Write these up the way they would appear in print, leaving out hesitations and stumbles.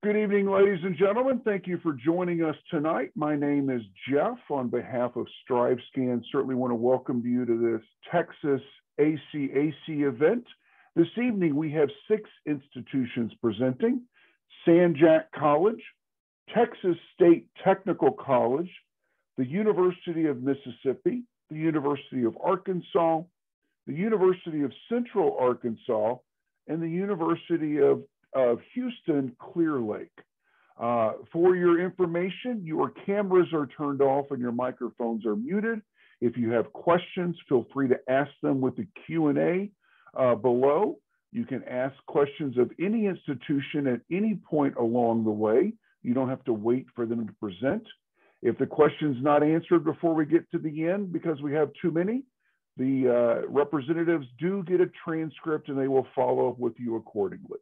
Good evening, ladies and gentlemen. Thank you for joining us tonight. My name is Jeff. On behalf of StriveScan, certainly want to welcome you to this Texas ACAC event. This evening, we have 6 institutions presenting: San Jac College, Texas State Technical College, the University of Mississippi, the University of Arkansas, the University of Central Arkansas, and the University of Houston Clear Lake. For your information, your cameras are turned off and your microphones are muted. If you have questions, feel free to ask them with the Q&A below. You can ask questions of any institution at any point along the way. You don't have to wait for them to present. If the question's not answered before we get to the end, because we have too many, the representatives do get a transcript and they will follow up with you accordingly.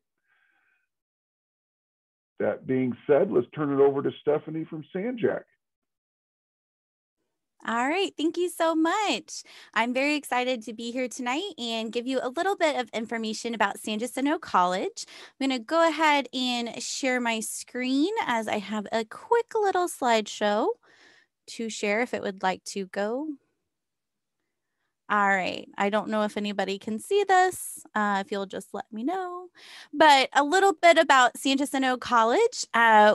That being said, let's turn it over to Stephanie from San Jac. All right, thank you so much. I'm very excited to be here tonight and give you a little bit of information about San Jacinto College. I'm going to go ahead and share my screen as I have a quick little slideshow to share if it would like to go. All right, I don't know if anybody can see this, if you'll just let me know. But a little bit about San Jacinto College.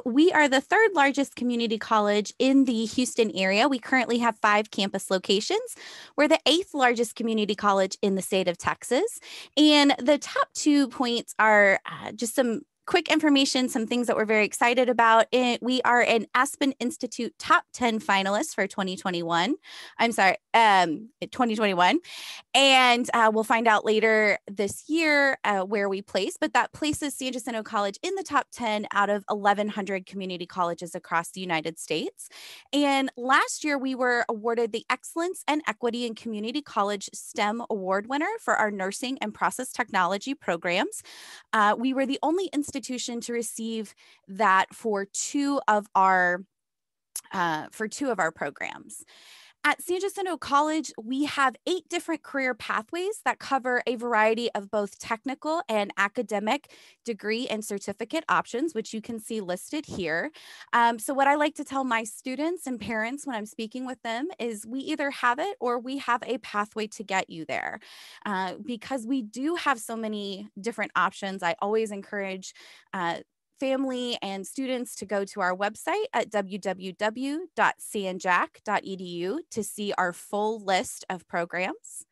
We are the 3rd largest community college in the Houston area. We currently have 5 campus locations. We're the 8th largest community college in the state of Texas. And the top 2 points are just some quick information, some things that we're very excited about. We are an Aspen Institute top 10 finalists for 2021. 2021. And we'll find out later this year where we place, but that places San Jacinto College in the top 10 out of 1,100 community colleges across the United States. And last year we were awarded the Excellence and Equity in Community College STEM Award winner for our nursing and process technology programs. We were the only institution to receive that for 2 of our programs. At San Jacinto College, we have 8 different career pathways that cover a variety of both technical and academic degree and certificate options, which you can see listed here. So what I like to tell my students and parents when I'm speaking with them is we either have it or we have a pathway to get you there. Because we do have so many different options, I always encourage family and students to go to our website at www.sanjac.edu to see our full list of programs.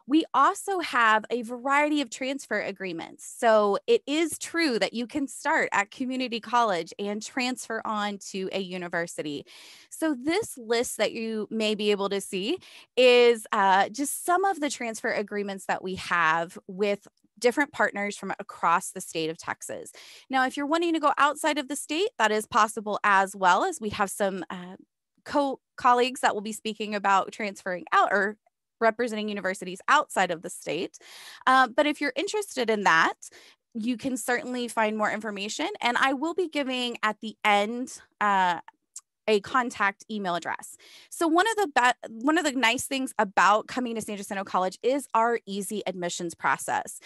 We also have a variety of transfer agreements. So it is true that you can start at community college and transfer on to a university. So this list that you may be able to see is just some of the transfer agreements that we have with different partners from across the state of Texas. Now, if you're wanting to go outside of the state, that is possible as well, as we have some colleagues that will be speaking about transferring out or representing universities outside of the state. But if you're interested in that, you can certainly find more information. And I will be giving at the end a contact email address. So one of the nice things about coming to San Jacinto College is our easy admissions process.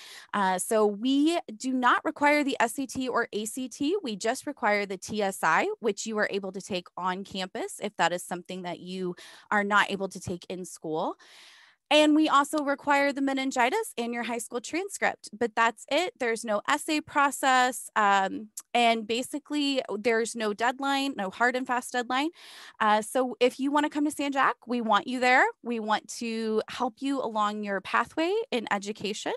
So we do not require the SAT or ACT. We just require the TSI, which you are able to take on campus if that is something that you are not able to take in school. And we also require the meningitis and your high school transcript, but that's it. There's no essay process. And basically there's no deadline, no hard and fast deadline. So if you want to come to San Jac, we want you there. We want to help you along your pathway in education.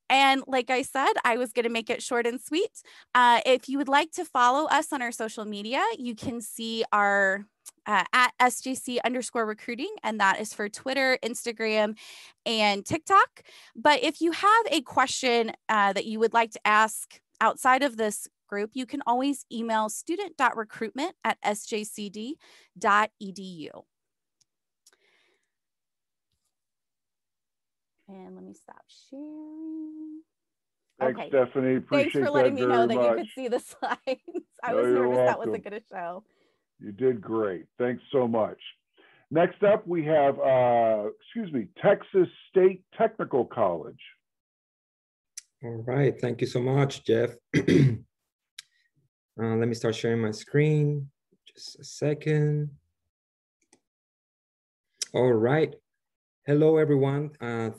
And like I said, I was going to make it short and sweet. If you would like to follow us on our social media, you can see our at SJC_recruiting, and that is for Twitter, Instagram, and TikTok. But if you have a question that you would like to ask outside of this group, you can always email student.recruitment@sjcd.edu. And let me stop sharing. Thanks, okay. Stephanie. Appreciate Thanks for letting me know that much. you could see the slides. I was nervous that wasn't going to show. You did great. Thanks so much. Next up, we have, Texas State Technical College. All right. Thank you so much, Jeff. Let me start sharing my screen. Just a second. All right. Hello, everyone.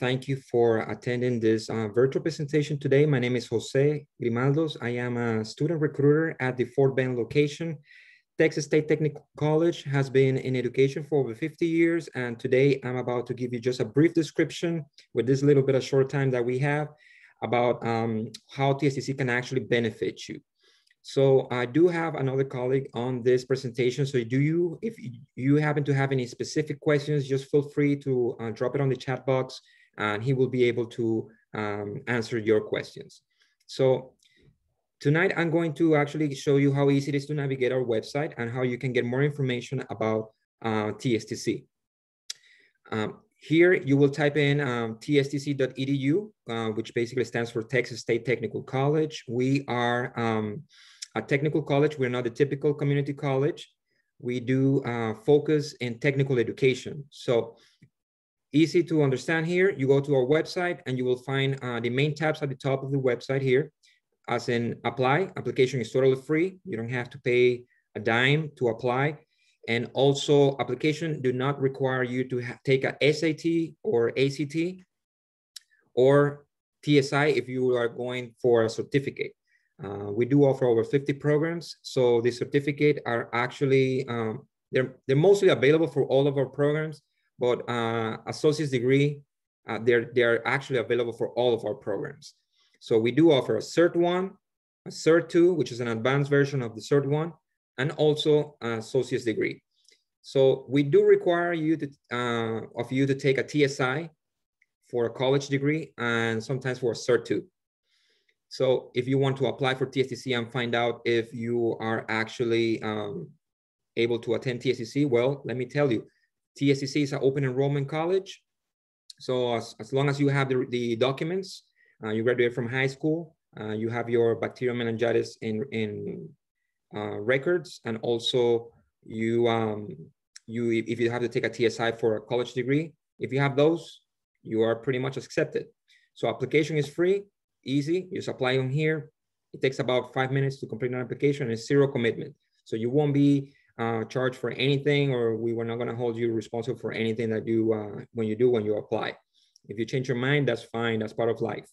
Thank you for attending this virtual presentation today. My name is Jose Grimaldos. I am a student recruiter at the Fort Bend location. Texas State Technical College has been in education for over 50 years. And today I'm about to give you just a brief description with this little bit of short time that we have about how TSTC can actually benefit you. So I do have another colleague on this presentation. So if you happen to have any specific questions, just feel free to drop it on the chat box and he will be able to answer your questions. So tonight, I'm going to actually show you how easy it is to navigate our website and how you can get more information about TSTC. Here, you will type in tstc.edu, which basically stands for Texas State Technical College. We are a technical college. We're not a typical community college. We do focus in technical education. So easy to understand here. You go to our website and you will find the main tabs at the top of the website here. As in apply, application is totally free. You don't have to pay a dime to apply. And also application do not require you to take a SAT or ACT or TSI if you are going for a certificate. We do offer over 50 programs. So the certificate are actually, they're mostly available for all of our programs, but associate's degree, they're actually available for all of our programs. So we do offer a Cert 1, a Cert 2, which is an advanced version of the Cert 1, and also an associate's degree. So we do require you to take a TSI for a college degree and sometimes for a Cert 2. So if you want to apply for TSTC and find out if you are actually able to attend TSTC, well, let me tell you, TSTC is an open enrollment college. So as long as you have the documents, you graduate from high school, you have your bacterial meningitis in records, and also if you have to take a TSI for a college degree, if you have those, you are pretty much accepted. So application is free, easy, you just apply on here. It takes about 5 minutes to complete an application and it's zero commitment. So you won't be charged for anything, or we were not gonna hold you responsible for anything that you, when you apply. If you change your mind, that's fine, that's part of life.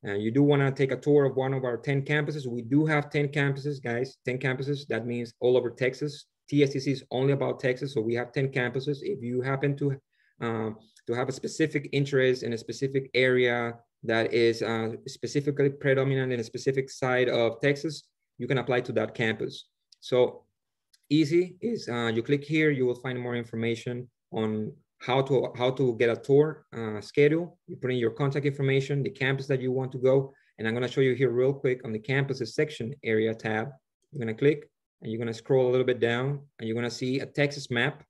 You do want to take a tour of one of our 10 campuses. We do have 10 campuses, guys, 10 campuses. That means all over Texas. TSTC is only about Texas, so we have 10 campuses. If you happen to have a specific interest in a specific area that is specifically predominant in a specific side of Texas, you can apply to that campus. So easy is you click here, you will find more information on how to get a tour schedule. You put in your contact information, the campus that you want to go, and I'm gonna show you here real quick on the campuses section area tab. You're gonna click and you're gonna scroll a little bit down and you're gonna see a Texas map.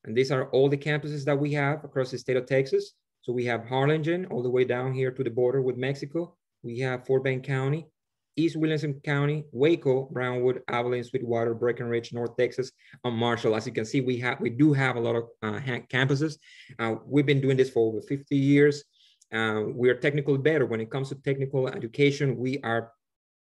And these are all the campuses that we have across the state of Texas. So we have Harlingen all the way down here to the border with Mexico. We have Fort Bend County, East Williamson County, Waco, Brownwood, Abilene, Sweetwater, Breckenridge, North Texas, and Marshall. As you can see, we do have a lot of campuses. We've been doing this for over 50 years. We are technically better when it comes to technical education. We are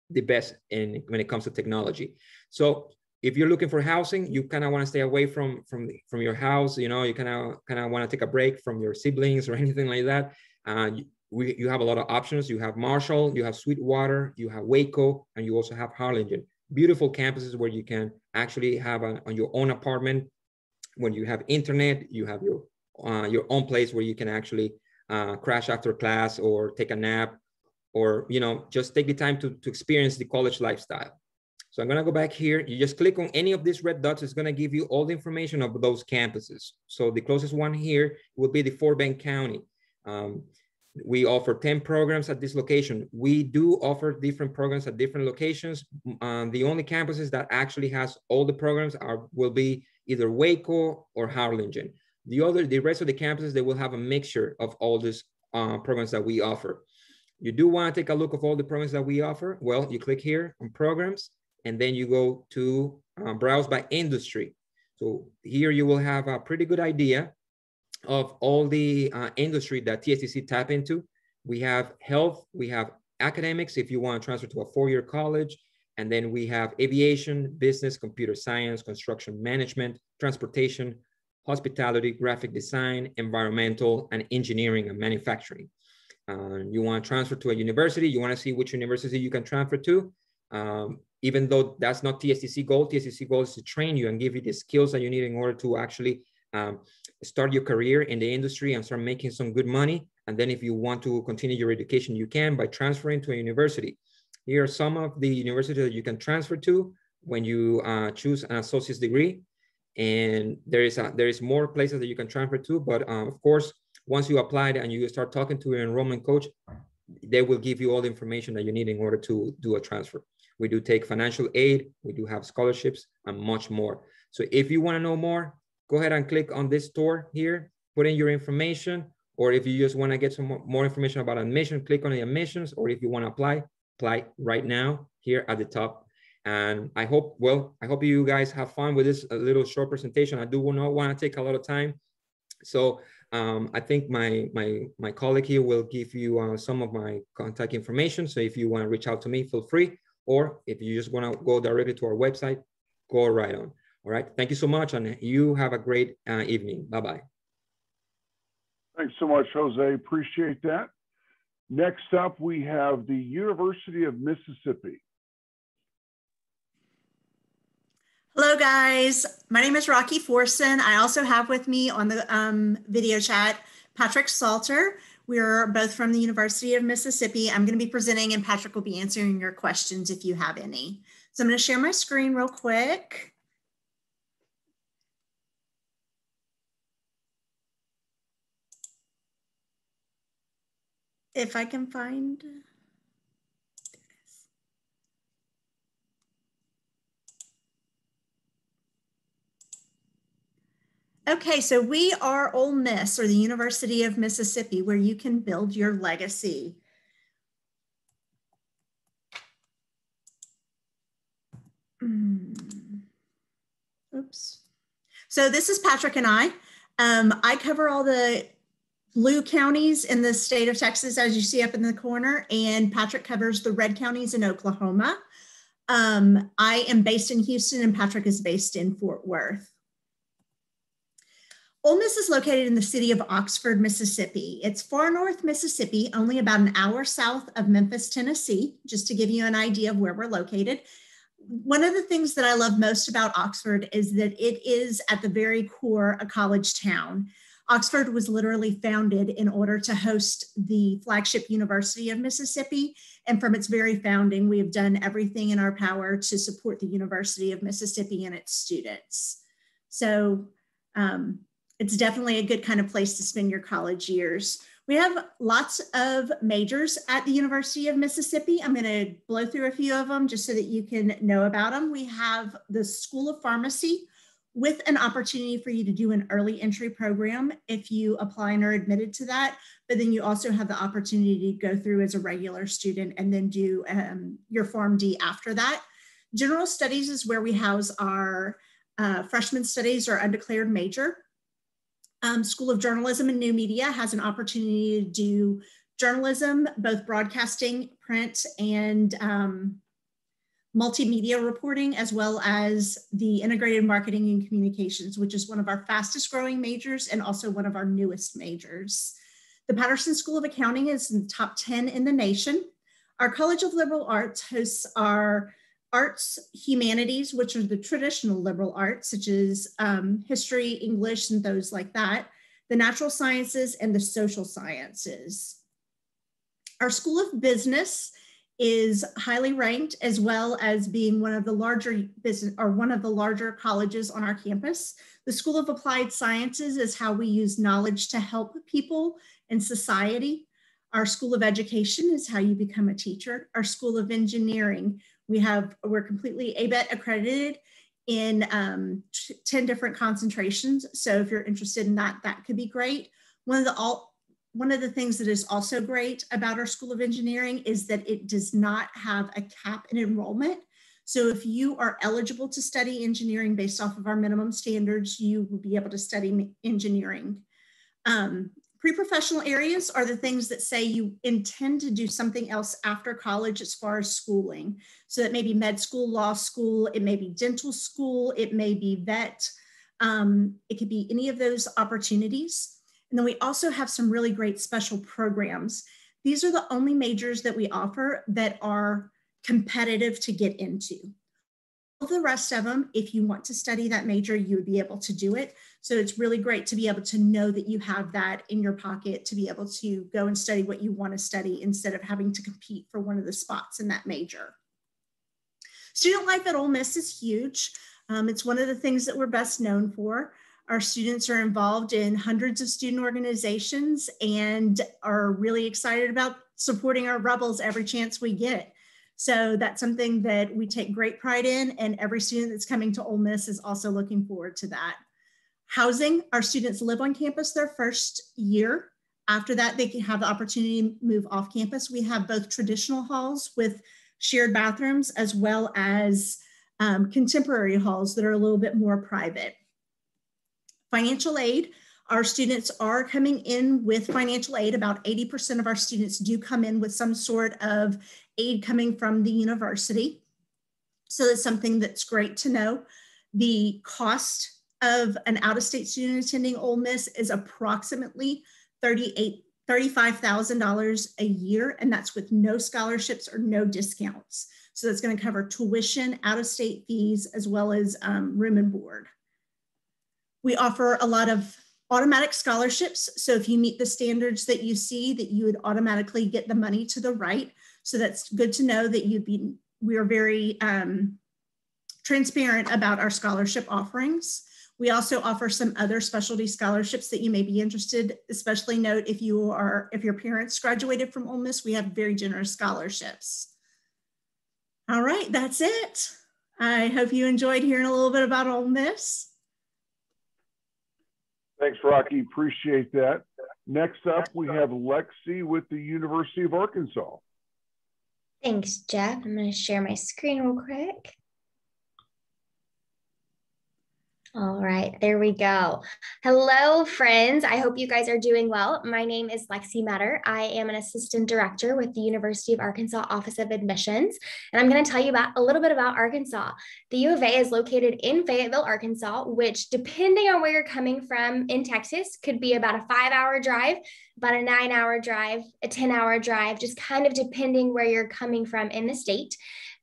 the best when it comes to technology. So if you're looking for housing, you kind of want to stay away from your house. You know, you kind of want to take a break from your siblings or anything like that. You have a lot of options. You have Marshall, you have Sweetwater, you have Waco, and you also have Harlingen. Beautiful campuses where you can actually have on your own apartment. When you have internet, you have your own place where you can actually crash after class or take a nap, or just take the time to experience the college lifestyle. So I'm gonna go back here. You just click on any of these red dots. It's gonna give you all the information of those campuses. So the closest one here will be the Fort Bend County. We offer 10 programs at this location. We do offer different programs at different locations. The only campuses that actually has all the programs will be either Waco or Harlingen. The rest of the campuses, they will have a mixture of all these programs that we offer. You do want to take a look of all the programs that we offer. Well, you click here on programs, and then you go to browse by industry. So here you will have a pretty good idea of all the industry that TSTC tap into. We have health, we have academics if you want to transfer to a four-year college. And then we have aviation, business, computer science, construction management, transportation, hospitality, graphic design, environmental, and engineering and manufacturing. You want to transfer to a university, you want to see which university you can transfer to. Even though that's not TSTC goal is to train you and give you the skills that you need in order to actually start your career in the industry and start making some good money. And then if you want to continue your education, you can by transferring to a university. Here are some of the universities that you can transfer to when you choose an associate's degree. And there is more places that you can transfer to, but of course, once you apply and you start talking to your enrollment coach, they will give you all the information that you need in order to do a transfer. We do take financial aid, we do have scholarships, and much more. So if you want to know more, go ahead and click on this store here, put in your information, or if you just want to get some more information about admission, click on the admissions, or if you want to apply right now here at the top. And I hope you guys have fun with this little short presentation. I do not want to take a lot of time. So I think my colleague here will give you some of my contact information. So if you want to reach out to me, feel free. Or if you just want to go directly to our website, go right on. All right. Thank you so much. And you have a great evening. Bye-bye. Thanks so much, Jose. Appreciate that. Next up, we have the University of Mississippi. Hello, guys. My name is Rocky Forson. I also have with me on the video chat, Patrick Salter. We're both from the University of Mississippi. I'm going to be presenting and Patrick will be answering your questions if you have any. So I'm going to share my screen real quick. If I can find, there it is. Okay, so we are Ole Miss, or the University of Mississippi, where you can build your legacy. Oops. So this is Patrick and I. I cover all the blue counties in the state of Texas, as you see up in the corner, and Patrick covers the red counties in Oklahoma. I am based in Houston and Patrick is based in Fort Worth. Ole Miss is located in the city of Oxford, Mississippi. It's far north Mississippi, only about an hour south of Memphis, Tennessee, just to give you an idea of where we're located. One of the things that I love most about Oxford is that it is at the very core a college town. Oxford was literally founded in order to host the flagship University of Mississippi. And from its very founding, we have done everything in our power to support the University of Mississippi and its students. So it's definitely a good kind of place to spend your college years. We have lots of majors at the University of Mississippi. I'm going to blow through a few of them just so that you can know about them. We have the School of Pharmacy with an opportunity for you to do an early entry program if you apply and are admitted to that. But then you also have the opportunity to go through as a regular student and then do your Pharm D after that. General Studies is where we house our freshman studies or undeclared major. School of Journalism and New Media has an opportunity to do journalism, both broadcasting, print, and multimedia reporting, as well as the integrated marketing and communications, which is one of our fastest growing majors and also one of our newest majors. The Patterson School of Accounting is in the top 10 in the nation. Our College of Liberal Arts hosts our arts, humanities, which are the traditional liberal arts, such as history, English, and those like that, the natural sciences, and the social sciences. Our School of Business is highly ranked, as well as being one of the larger colleges on our campus. The School of Applied Sciences is how we use knowledge to help people and society. Our School of Education is how you become a teacher. Our School of Engineering, we're completely ABET accredited in 10 different concentrations. So if you're interested in that, that could be great. One of the things that is also great about our School of Engineering is that it does not have a cap in enrollment. So if you are eligible to study engineering based off of our minimum standards, you will be able to study engineering. Pre-professional areas are the things that say you intend to do something else after college as far as schooling. So it may be med school, law school, it may be dental school, it may be vet. It could be any of those opportunities. And then we also have some really great special programs. These are the only majors that we offer that are competitive to get into. All the rest of them, if you want to study that major, you would be able to do it. So it's really great to be able to know that you have that in your pocket to be able to go and study what you want to study instead of having to compete for one of the spots in that major. Student life at Ole Miss is huge. It's one of the things that we're best known for. Our students are involved in hundreds of student organizations and are really excited about supporting our Rebels every chance we get. So that's something that we take great pride in, and every student that's coming to Ole Miss is also looking forward to that. Housing, our students live on campus their first year. After that, they can have the opportunity to move off campus. We have both traditional halls with shared bathrooms as well as contemporary halls that are a little bit more private. Financial aid, our students are coming in with financial aid. About 80% of our students do come in with some sort of aid coming from the university. So that's something that's great to know. The cost of an out-of-state student attending Ole Miss is approximately $35,000 a year, and that's with no scholarships or no discounts. So that's going to cover tuition, out-of-state fees, as well as room and board. We offer a lot of automatic scholarships. So if you meet the standards that you see, that you would automatically get the money to the right. So that's good to know that we are very transparent about our scholarship offerings. We also offer some other specialty scholarships that you may be interested, especially note if your parents graduated from Ole Miss, we have very generous scholarships. All right, that's it. I hope you enjoyed hearing a little bit about Ole Miss. Thanks, Rocky. Appreciate that. Next up, we have Lexi with the University of Arkansas. Thanks, Jeff. I'm going to share my screen real quick. All right, there we go. Hello, friends. I hope you guys are doing well. My name is Lexi Metter. I am an assistant director with the University of Arkansas Office of Admissions, and I'm going to tell you a little bit about Arkansas. The U of A is located in Fayetteville, Arkansas, which, depending on where you're coming from in Texas, could be about a 5-hour drive, about a 9-hour drive, a 10-hour drive, just kind of depending where you're coming from in the state.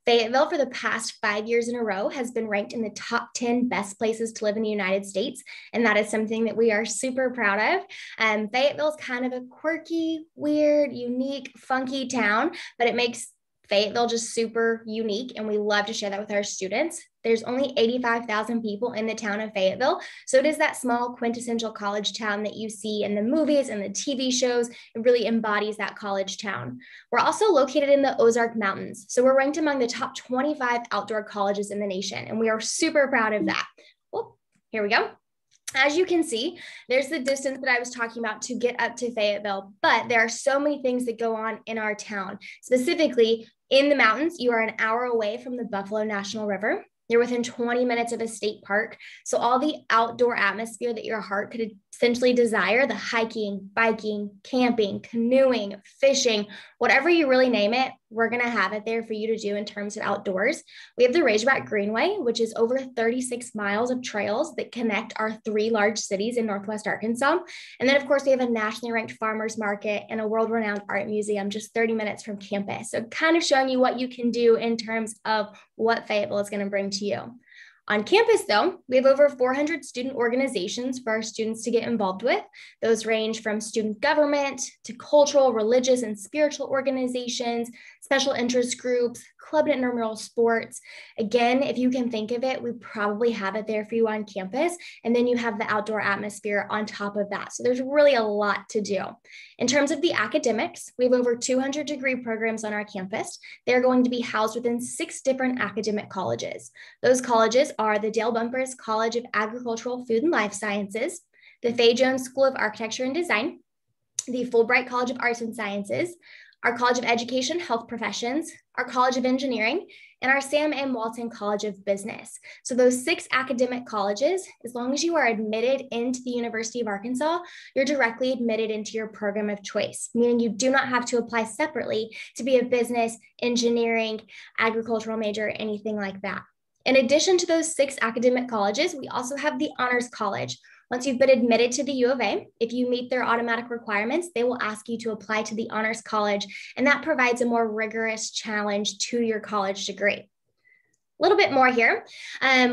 Fayetteville, for the past 5 years in a row, has been ranked in the top 10 best places to live in the United States. And that is something that we are super proud of. Fayetteville is kind of a quirky, weird, unique, funky town, but it makes Fayetteville just super unique, and we love to share that with our students. There's only 85,000 people in the town of Fayetteville, so it is that small quintessential college town that you see in the movies and the TV shows. It really embodies that college town. We're also located in the Ozark Mountains, so we're ranked among the top 25 outdoor colleges in the nation, and we are super proud of that. Well, here we go. As you can see, there's the distance that I was talking about to get up to Fayetteville, but there are so many things that go on in our town. Specifically, in the mountains, you are an hour away from the Buffalo National River. You're within 20 minutes of a state park. So all the outdoor atmosphere that your heart could essentially desire, the hiking, biking, camping, canoeing, fishing, whatever you really name it, we're going to have it there for you to do in terms of outdoors. We have the Razorback Greenway, which is over 36 miles of trails that connect our 3 large cities in Northwest Arkansas. And then, of course, we have a nationally ranked farmers market and a world-renowned art museum just 30 minutes from campus. So kind of showing you what you can do in terms of what Fayetteville is going to bring to you. On campus, though, we have over 400 student organizations for our students to get involved with. Those range from student government to cultural, religious, and spiritual organizations, special interest groups, club and intramural sports. Again, if you can think of it, we probably have it there for you on campus. And then you have the outdoor atmosphere on top of that. So there's really a lot to do. In terms of the academics, we have over 200 degree programs on our campus. They're going to be housed within 6 different academic colleges. Those colleges are the Dale Bumpers College of Agricultural, Food, and Life Sciences, the Fay Jones School of Architecture and Design, the Fulbright College of Arts and Sciences, our College of Education, Health Professions, our College of Engineering, and our Sam M. Walton College of Business. So those 6 academic colleges, as long as you are admitted into the University of Arkansas, you're directly admitted into your program of choice, meaning you do not have to apply separately to be a business, engineering, agricultural major, anything like that. In addition to those 6 academic colleges, we also have the Honors College. Once you've been admitted to the U of A, if you meet their automatic requirements, they will ask you to apply to the Honors College, and that provides a more rigorous challenge to your college degree. A little bit more here.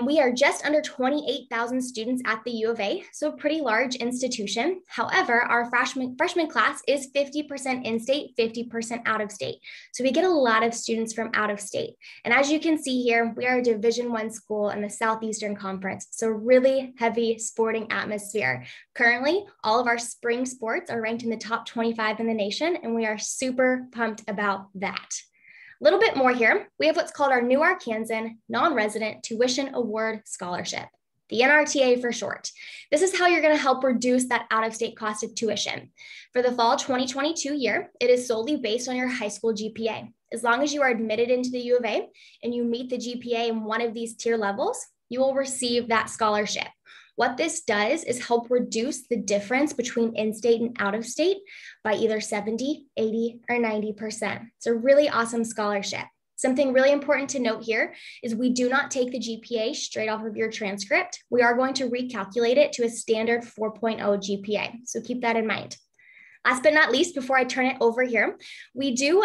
We are just under 28,000 students at the U of A, so a pretty large institution. However, our freshman class is 50% in-state, 50% out-of-state. So we get a lot of students from out of state. And as you can see here, we are a Division I school in the Southeastern Conference, so really heavy sporting atmosphere. Currently, all of our spring sports are ranked in the top 25 in the nation, and we are super pumped about that. A little bit more here, we have what's called our New Arkansan Non-Resident Tuition Award Scholarship, the NRTA for short. This is how you're going to help reduce that out-of-state cost of tuition. For the fall 2022 year, it is solely based on your high school GPA. As long as you are admitted into the U of A and you meet the GPA in one of these tier levels, you will receive that scholarship. What this does is help reduce the difference between in-state and out-of-state by either 70, 80, or 90%. It's a really awesome scholarship. Something really important to note here is we do not take the GPA straight off of your transcript. We are going to recalculate it to a standard 4.0 GPA. So keep that in mind. Last but not least, before I turn it over here, we do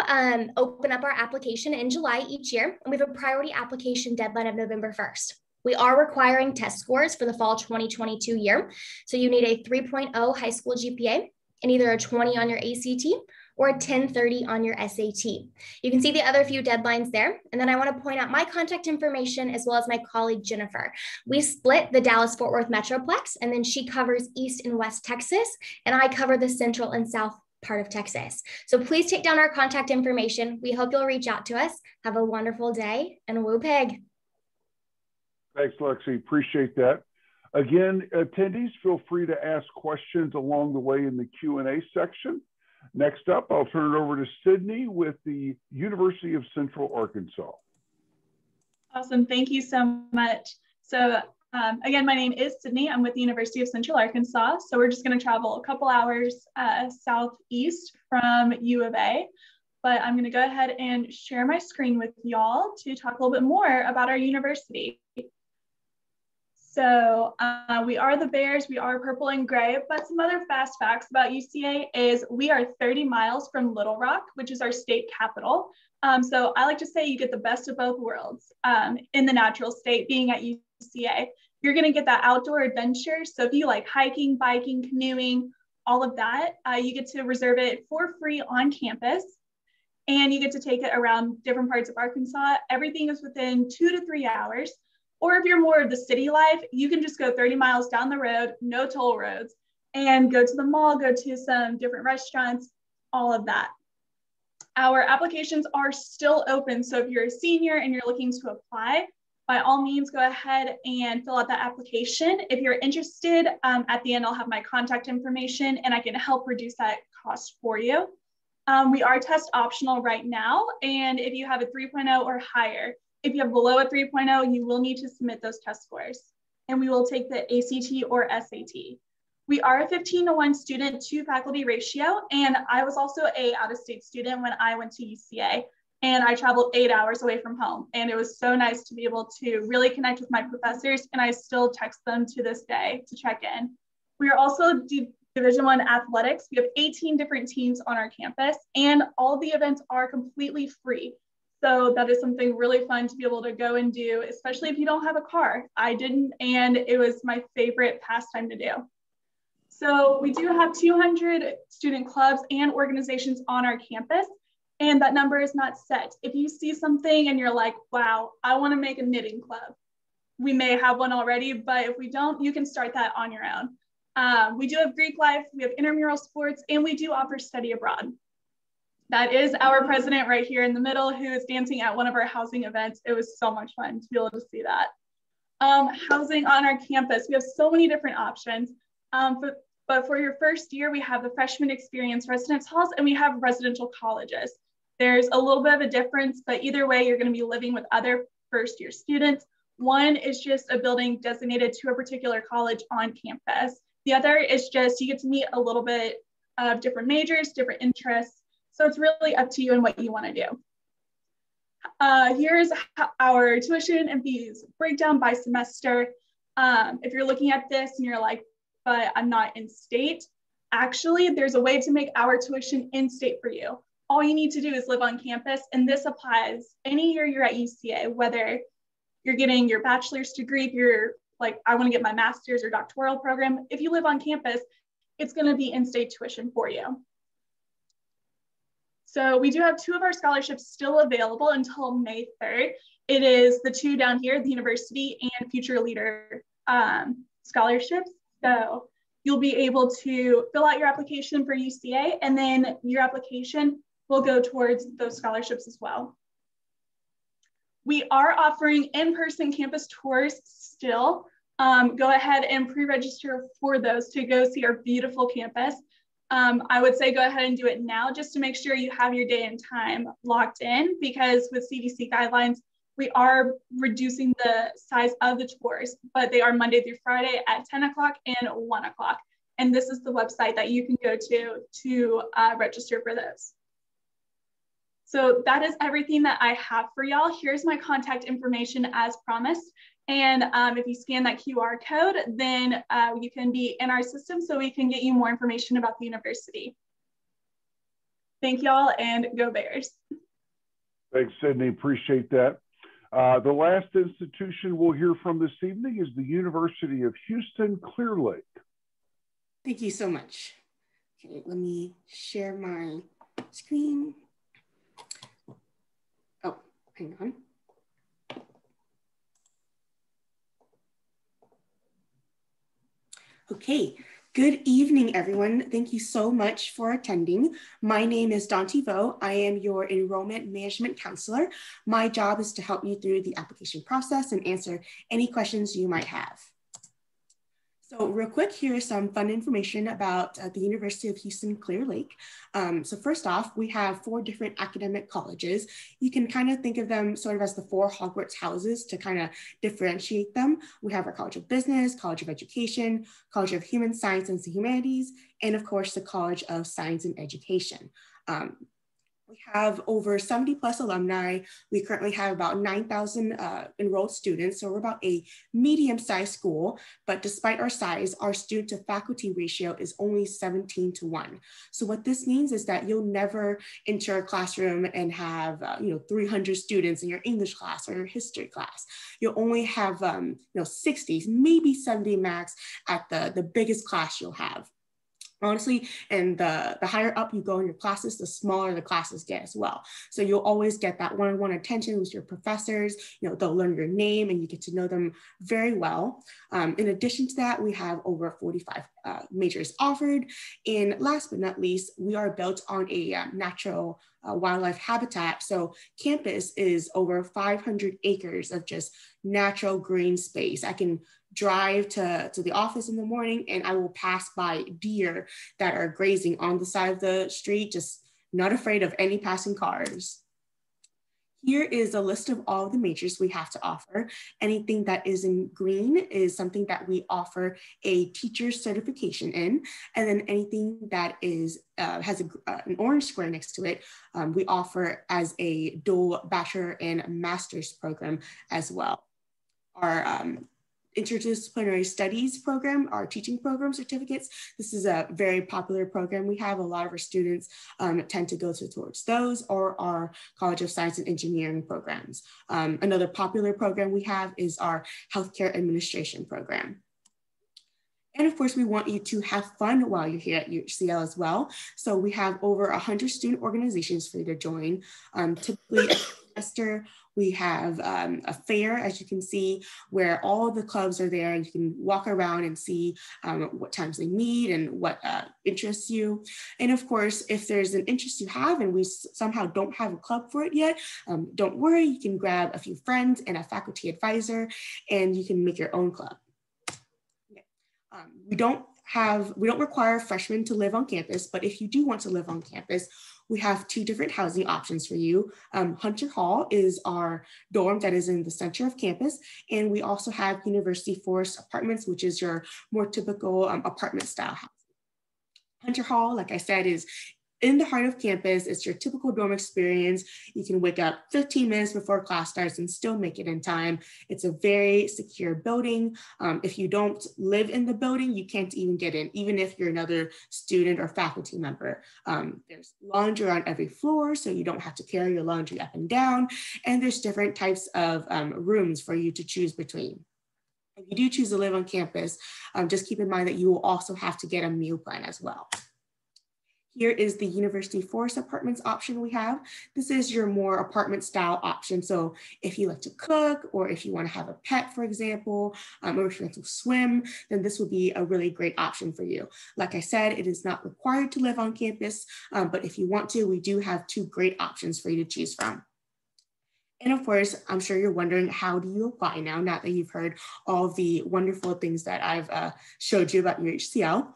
open up our application in July each year, and we have a priority application deadline of November 1st. We are requiring test scores for the fall 2022 year. So you need a 3.0 high school GPA and either a 20 on your ACT or a 1030 on your SAT. You can see the other few deadlines there. And then I want to point out my contact information as well as my colleague, Jennifer. We split the Dallas-Fort Worth Metroplex, and then she covers East and West Texas, and I cover the Central and South part of Texas. So please take down our contact information. We hope you'll reach out to us. Have a wonderful day, and woo pig. Thanks, Lexi. Appreciate that. Again, attendees, feel free to ask questions along the way in the Q&A section. Next up, I'll turn it over to Sydney with the University of Central Arkansas. Awesome. Thank you so much. So again, my name is Sydney. I'm with the University of Central Arkansas. So we're just going to travel a couple hours southeast from U of A. But I'm going to go ahead and share my screen with y'all to talk a little bit more about our university. So we are the Bears, we are purple and gray, but some other fast facts about UCA is we are 30 miles from Little Rock, which is our state capital. So I like to say you get the best of both worlds in the natural state being at UCA. You're gonna get that outdoor adventure. So if you like hiking, biking, canoeing, all of that, you get to reserve it for free on campus. And you get to take it around different parts of Arkansas. Everything is within 2 to 3 hours. Or if you're more of the city life, you can just go 30 miles down the road, no toll roads, and go to the mall, go to some different restaurants, all of that. Our applications are still open. So if you're a senior and you're looking to apply, by all means, go ahead and fill out that application. If you're interested, at the end, I'll have my contact information and I can help reduce that cost for you. We are test optional right now. And if you have a 3.0 or higher, if you have below a 3.0, you will need to submit those test scores, and we will take the ACT or SAT. We are a 15-to-1 student to faculty ratio, and I was also an out-of-state student when I went to UCA, and I traveled 8 hours away from home, and it was so nice to be able to really connect with my professors, and I still text them to this day to check in. We are also Division I athletics. We have 18 different teams on our campus, and all the events are completely free. So that is something really fun to be able to go and do, especially if you don't have a car. I didn't, and it was my favorite pastime to do. So we do have 200 student clubs and organizations on our campus, and that number is not set. If you see something and you're like, wow, I want to make a knitting club, we may have one already, but if we don't, you can start that on your own. We do have Greek life, we have intramural sports, and we do offer study abroad. That is our president right here in the middle who is dancing at one of our housing events. It was so much fun to be able to see that. Housing on our campus, we have so many different options. For But for your first year, we have the freshman experience residence halls and we have residential colleges. There's a little bit of a difference, but either way, you're going to be living with other first year students. One is just a building designated to a particular college on campus. The other is just you get to meet a little bit of different majors, different interests. So it's really up to you and what you want to do. Here's our tuition and fees breakdown by semester. If you're looking at this and you're like, but I'm not in state, actually, there's a way to make our tuition in state for you. All you need to do is live on campus, and this applies any year you're at UCA, whether you're getting your bachelor's degree, if you're like, I want to get my master's or doctoral program. If you live on campus, it's going to be in-state tuition for you. So we do have 2 of our scholarships still available until May 3rd. It is the 2 down here, the university and future leader scholarships. So you'll be able to fill out your application for UCA, and then your application will go towards those scholarships as well. We are offering in-person campus tours still. Go ahead and pre-register for those to go see our beautiful campus. I would say go ahead and do it now just to make sure you have your day and time locked in, because with CDC guidelines, we are reducing the size of the tours, but they are Monday through Friday at 10 o'clock and 1 o'clock. And this is the website that you can go to register for those. So that is everything that I have for y'all. Here's my contact information as promised. And if you scan that QR code, then you can be in our system so we can get you more information about the university. Thank y'all, and go Bears. Thanks, Sydney, appreciate that. The last institution we'll hear from this evening is the University of Houston Clear Lake. Thank you so much. Okay, let me share my screen. Oh, hang on. Okay, good evening, everyone. Thank you so much for attending. My name is Dante Vo. I am your enrollment management counselor. My job is to help you through the application process and answer any questions you might have. So real quick, here is some fun information about the University of Houston Clear Lake. So first off, we have 4 different academic colleges. You can kind of think of them sort of as the 4 Hogwarts houses to kind of differentiate them. We have our College of Business, College of Education, College of Human Science and Humanities, and of course, the College of Science and Education. We have over 70 plus alumni. We currently have about 9,000 enrolled students. So we're about a medium-sized school, but despite our size, our student to faculty ratio is only 17:1. So what this means is that you'll never enter a classroom and have 300 students in your English class or your history class. You'll only have 60, maybe 70 max at the biggest class you'll have. Honestly, and the higher up you go in your classes, the smaller the classes get as well. So you'll always get that one-on-one attention with your professors. They'll learn your name and you get to know them very well. In addition to that, we have over 45 majors offered. And last but not least, we are built on a natural wildlife habitat. So campus is over 500 acres of just natural green space. I can drive to the office in the morning and I will pass by deer that are grazing on the side of the street, just not afraid of any passing cars. Here is a list of all of the majors we have to offer. Anything that is in green is something that we offer a teacher certification in. And then anything that is has an orange square next to it, we offer as a dual bachelor and master's program as well. Our interdisciplinary studies program, our teaching program certificates. This is a very popular program. We have a lot of our students tend to go towards those or our College of Science and Engineering programs. Another popular program we have is our Healthcare Administration program. And of course, we want you to have fun while you're here at UCL as well. So we have over 100 student organizations for you to join. Typically, semester, we have a fair, as you can see, where all the clubs are there. You can walk around and see what times they meet and what interests you. And of course, if there's an interest you have and we somehow don't have a club for it yet, don't worry, you can grab a few friends and a faculty advisor and you can make your own club. We don't don't require freshmen to live on campus, but if you do want to live on campus, we have 2 different housing options for you. Hunter Hall is our dorm that is in the center of campus. And we also have University Forest Apartments, which is your more typical apartment style housing. Hunter Hall, like I said, is in the heart of campus. It's your typical dorm experience. You can wake up 15 minutes before class starts and still make it in time. It's a very secure building. If you don't live in the building, you can't even get in, even if you're another student or faculty member. There's laundry on every floor, so you don't have to carry your laundry up and down. And there's different types of rooms for you to choose between. If you do choose to live on campus, just keep in mind that you will also have to get a meal plan as well. Here is the University Forest Apartments option we have. This is your more apartment style option. So if you like to cook, or if you want to have a pet, for example, or if you like to swim, then this would be a really great option for you. Like I said, it is not required to live on campus, but if you want to, we do have 2 great options for you to choose from. And of course, I'm sure you're wondering, how do you apply now that you've heard all of the wonderful things that I've showed you about UHCL?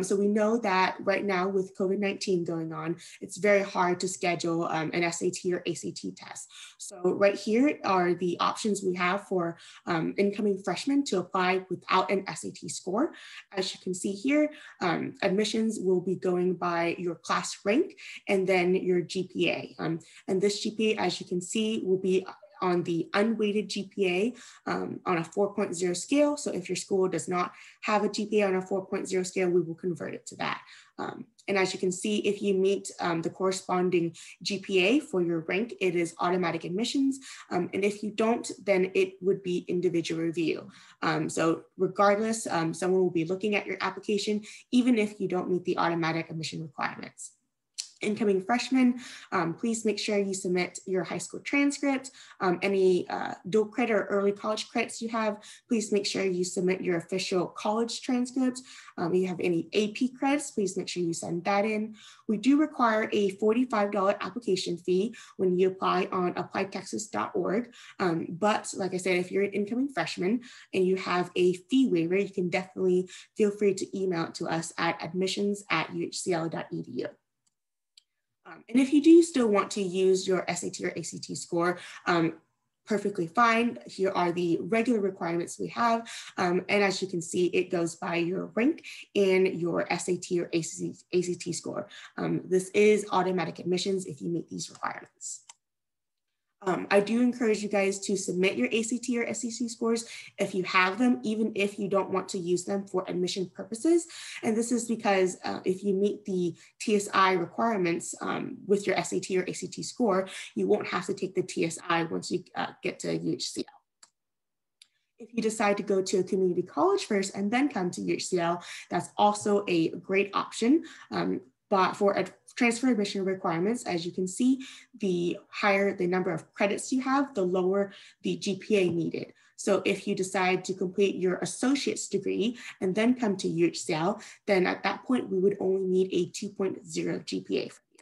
So we know that right now with COVID-19 going on, it's very hard to schedule an SAT or ACT test. So right here are the options we have for incoming freshmen to apply without an SAT score. As you can see here, admissions will be going by your class rank and then your GPA. And this GPA, as you can see, will be on the unweighted GPA on a 4.0 scale. So if your school does not have a GPA on a 4.0 scale, we will convert it to that. And as you can see, if you meet the corresponding GPA for your rank, it is automatic admissions. And if you don't, then it would be individual review. So regardless, someone will be looking at your application, even if you don't meet the automatic admission requirements. Incoming freshmen, please make sure you submit your high school transcript. Any dual credit or early college credits you have, please make sure you submit your official college transcript. If you have any AP credits, please make sure you send that in. We do require a $45 application fee when you apply on applytexas.org. But like I said, if you're an incoming freshman and you have a fee waiver, you can definitely feel free to email it to us at admissions@uhcl.edu. And if you do still want to use your SAT or ACT score, perfectly fine. Here are the regular requirements we have. And as you can see, it goes by your rank and your SAT or ACT score. This is automatic admissions if you meet these requirements. I do encourage you guys to submit your ACT or SAT scores if you have them, even if you don't want to use them for admission purposes. And this is because if you meet the TSI requirements with your SAT or ACT score, you won't have to take the TSI once you get to UHCL. If you decide to go to a community college first and then come to UHCL, that's also a great option. But for transfer admission requirements, as you can see, the higher the number of credits you have, the lower the GPA needed. So if you decide to complete your associate's degree and then come to UHCL, then at that point, we would only need a 2.0 GPA from you.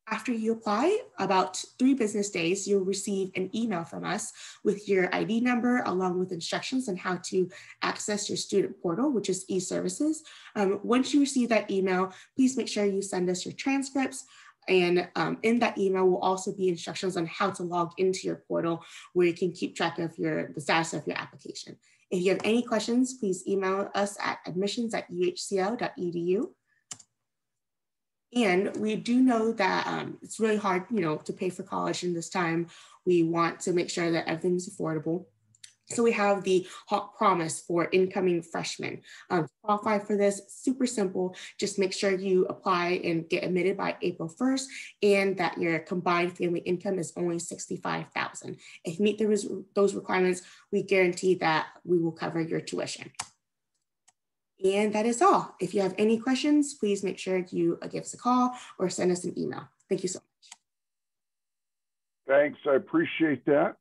After you apply, about 3 business days, you'll receive an email from us with your ID number, along with instructions on how to access your student portal, which is e-services. Once you receive that email, please make sure you send us your transcripts. And in that email will also be instructions on how to log into your portal, where you can keep track of the status of your application. If you have any questions, please email us at admissions@uhcl.edu. And we do know that it's really hard, to pay for college in this time. We want to make sure that everything's affordable. So we have the Hawk Promise for incoming freshmen. To qualify for this, super simple. Just make sure you apply and get admitted by April 1st, and that your combined family income is only $65,000. If you meet those requirements, we guarantee that we will cover your tuition. And that is all. If you have any questions, please make sure you give us a call or send us an email. Thank you so much. Thanks, I appreciate that.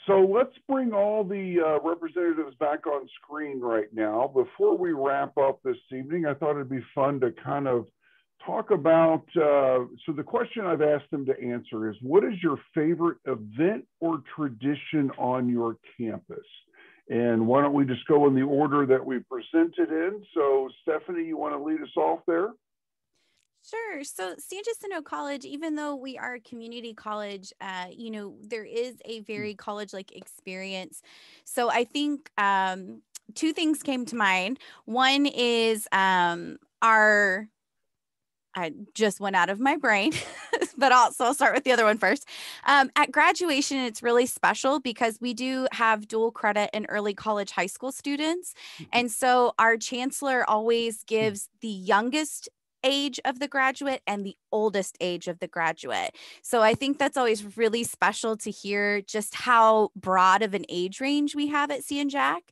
So let's bring all the representatives back on screen right now. Before we wrap up this evening, I thought it'd be fun to kind of talk about, so the question I've asked them to answer is, what is your favorite event or tradition on your campus? And why don't we just go in the order that we presented in? So Stephanie, you want to lead us off there? Sure. So San Jacinto College, even though we are a community college, there is a very college-like experience. So I think two things came to mind. One is I just went out of my brain, but I'll start with the other one first. At graduation, it's really special because we do have dual credit and early college high school students. And so our chancellor always gives the youngest age of the graduate and the oldest age of the graduate. So I think that's always really special to hear just how broad of an age range we have at San Jac.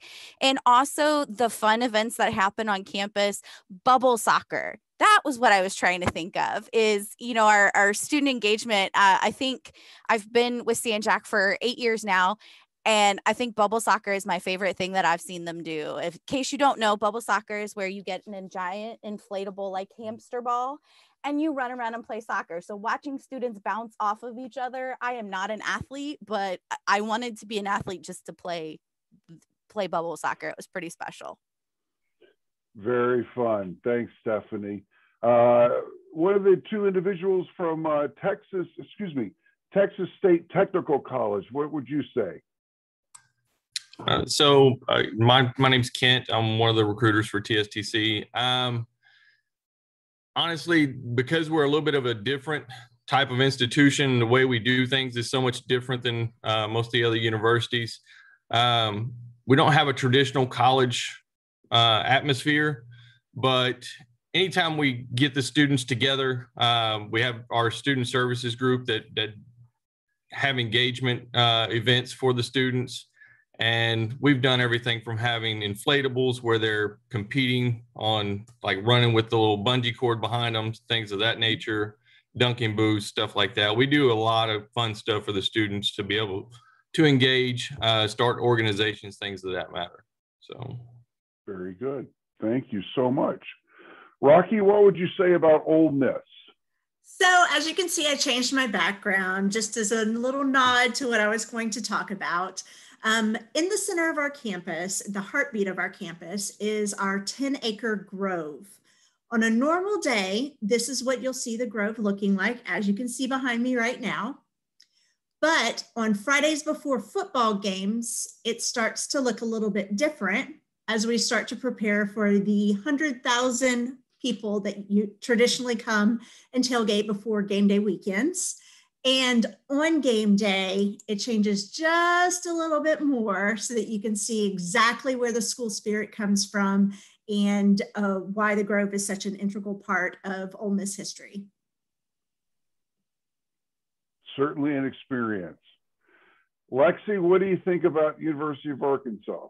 And also the fun events that happen on campus, bubble soccer. That was what I was trying to think of is, our student engagement. I think I've been with San Jac for 8 years now. And I think bubble soccer is my favorite thing that I've seen them do. In case you don't know, bubble soccer is where you get a giant inflatable like hamster ball and you run around and play soccer. So watching students bounce off of each other, I am not an athlete, but I wanted to be an athlete just to play bubble soccer. It was pretty special. Very fun. Thanks, Stephanie. What are the two individuals from Texas State Technical College? What would you say? My name's Kent. I'm one of the recruiters for TSTC. Honestly, because we're a little bit of a different type of institution, the way we do things is so much different than most of the other universities. We don't have a traditional college atmosphere, but anytime we get the students together, we have our student services group that have engagement events for the students. And we've done everything from having inflatables where they're competing on like running with the little bungee cord behind them, things of that nature, dunking booths, stuff like that. We do a lot of fun stuff for the students to be able to engage, start organizations, things of that matter. So. Very good. Thank you so much. Rocky, what would you say about Ole Miss? So as you can see, I changed my background just as a little nod to what I was going to talk about. In the center of our campus, the heartbeat of our campus is our 10-acre grove. On a normal day, this is what you'll see the grove looking like, as you can see behind me right now. But on Fridays before football games, it starts to look a little bit different as we start to prepare for the 100,000 people that you traditionally come and tailgate before game day weekends. And on game day, it changes just a little bit more so that you can see exactly where the school spirit comes from and why the Grove is such an integral part of Ole Miss history. Certainly an experience. Lexi, what do you think about University of Arkansas?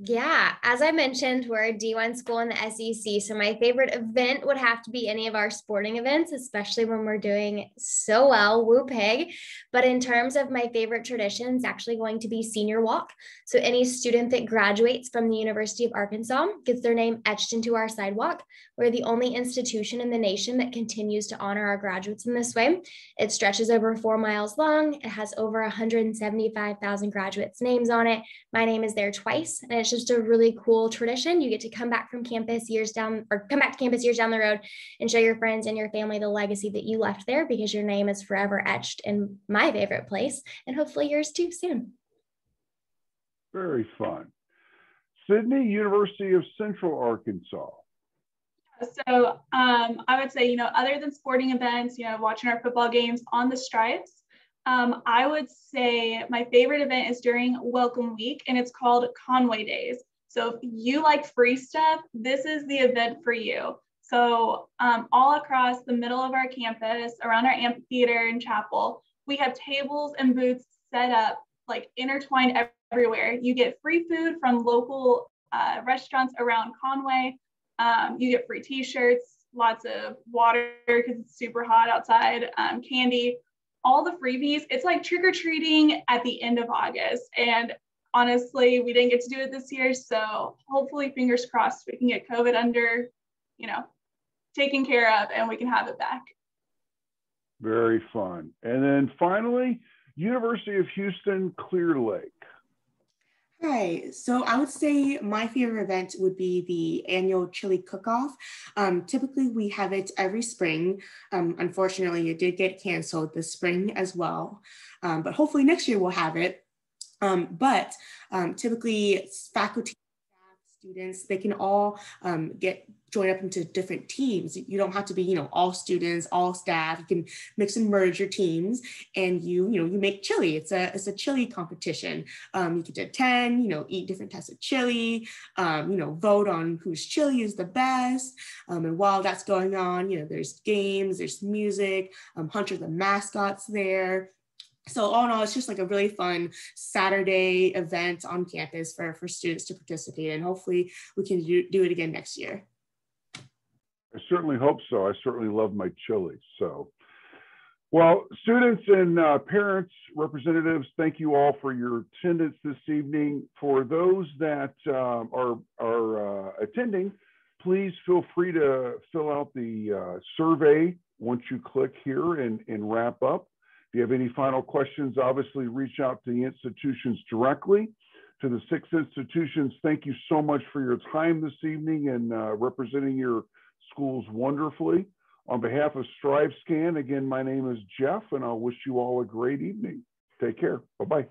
Yeah, as I mentioned, we're a D1 school in the SEC. So my favorite event would have to be any of our sporting events, especially when we're doing so well, woo pig. But in terms of my favorite tradition, it's actually going to be senior walk. So any student that graduates from the University of Arkansas gets their name etched into our sidewalk. We're the only institution in the nation that continues to honor our graduates in this way. It stretches over 4 miles long. It has over 175,000 graduates' names on it. My name is there twice, and it's just a really cool tradition. You get to come back to campus years down the road and show your friends and your family the legacy that you left there, because your name is forever etched in my favorite place, and hopefully yours too soon. Very fun. Sydney, University of Central Arkansas. So I would say, other than sporting events, watching our football games on the Stripes, I would say my favorite event is during Welcome Week, and it's called Conway Days. So if you like free stuff, this is the event for you. So all across the middle of our campus, around our amphitheater and chapel, we have tables and booths set up, like intertwined everywhere. You get free food from local restaurants around Conway. You get free t-shirts, lots of water because it's super hot outside, candy, all the freebies. It's like trick-or-treating at the end of August. And honestly, we didn't get to do it this year. So hopefully, fingers crossed, we can get COVID under, taken care of, and we can have it back. Very fun. And then finally, University of Houston, Clear Lake. Right. So I would say my favorite event would be the annual chili cook-off. Typically, we have it every spring. Unfortunately, it did get canceled this spring as well. But hopefully next year we'll have it. Typically, faculty, staff, students, they can all join up into different teams. You don't have to be, all students, all staff. You can mix and merge your teams, and you make chili. It's a chili competition. You get to attend, eat different types of chili, vote on whose chili is the best. And while that's going on, there's games, there's music. Hunter the mascot's there. So all in all, it's just like a really fun Saturday event on campus for students to participate, and hopefully we can do it again next year. I certainly hope so. I certainly love my chili. So, well, students and parents, representatives, thank you all for your attendance this evening. For those that are attending, please feel free to fill out the survey once you click here and wrap up. If you have any final questions, obviously reach out to the institutions directly. To the 6 institutions, thank you so much for your time this evening and representing your schools wonderfully. On behalf of StriveScan, again, my name is Jeff, and I'll wish you all a great evening. Take care. Bye-bye.